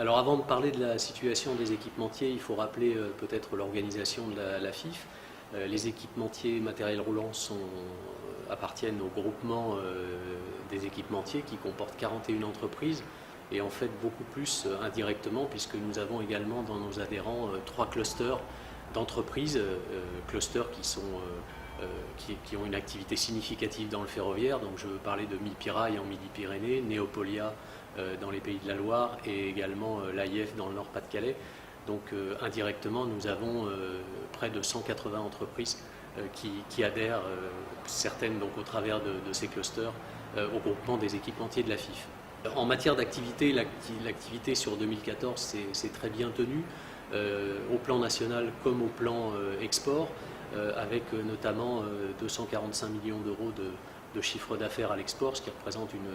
Alors avant de parler de la situation des équipementiers, il faut rappeler peut-être l'organisation de la FIF. Les équipementiers matériel roulant appartiennent au groupement des équipementiers qui comporte 41 entreprises et en fait beaucoup plus indirectement puisque nous avons également dans nos adhérents 3 clusters d'entreprises, clusters qui ont une activité significative dans le ferroviaire. Donc je veux parler de Milpirail en Midi-Pyrénées, Néopolia dans les Pays de la Loire et également l'AIF dans le Nord-Pas-de-Calais. Donc indirectement, nous avons près de 180 entreprises qui adhèrent, certaines donc au travers de ces clusters, au groupement des équipementiers de la FIF. En matière d'activité, l'activité sur 2014 s'est très bien tenue, au plan national comme au plan export, avec notamment 245 millions d'euros de chiffre d'affaires à l'export, ce qui représente une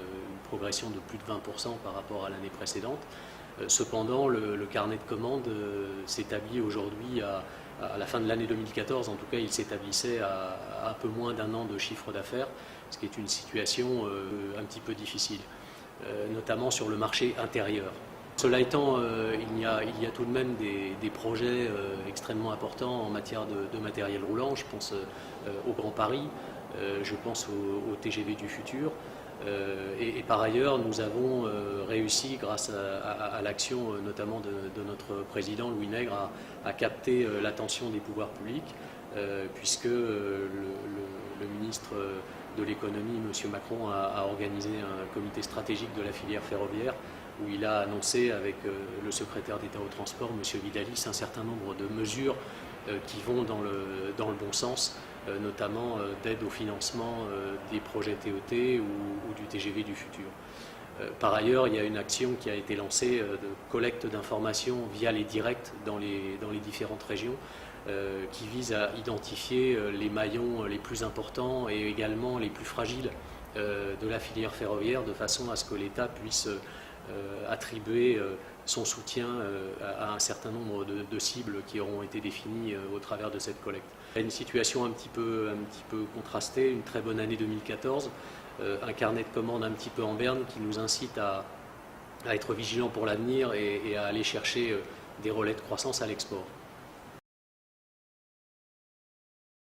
progression de plus de 20% par rapport à l'année précédente. Cependant, le carnet de commandes s'établit aujourd'hui à la fin de l'année 2014, en tout cas il s'établissait à un peu moins d'un an de chiffre d'affaires, ce qui est une situation un petit peu difficile, notamment sur le marché intérieur. Cela étant, il y a tout de même des projets extrêmement importants en matière de matériel roulant. Je pense au Grand Paris, je pense au TGV du futur. Et par ailleurs, nous avons réussi, grâce à l'action notamment de notre président Louis Nègre, à capter l'attention des pouvoirs publics, puisque le ministre de l'économie, M. Macron, a organisé un comité stratégique de la filière ferroviaire, où il a annoncé avec le secrétaire d'État au transport, M. Vidalis, un certain nombre de mesures qui vont dans le bon sens, notamment d'aide au financement des projets TET ou du TGV du futur. Par ailleurs, il y a une action qui a été lancée de collecte d'informations via les directs dans les différentes régions, qui vise à identifier les maillons les plus importants et également les plus fragiles de la filière ferroviaire, de façon à ce que l'État puisse attribuer son soutien à un certain nombre de cibles qui auront été définies au travers de cette collecte. Il y a une situation un petit peu contrastée, une très bonne année 2014, un carnet de commandes un petit peu en berne qui nous incite à être vigilants pour l'avenir et à aller chercher des relais de croissance à l'export.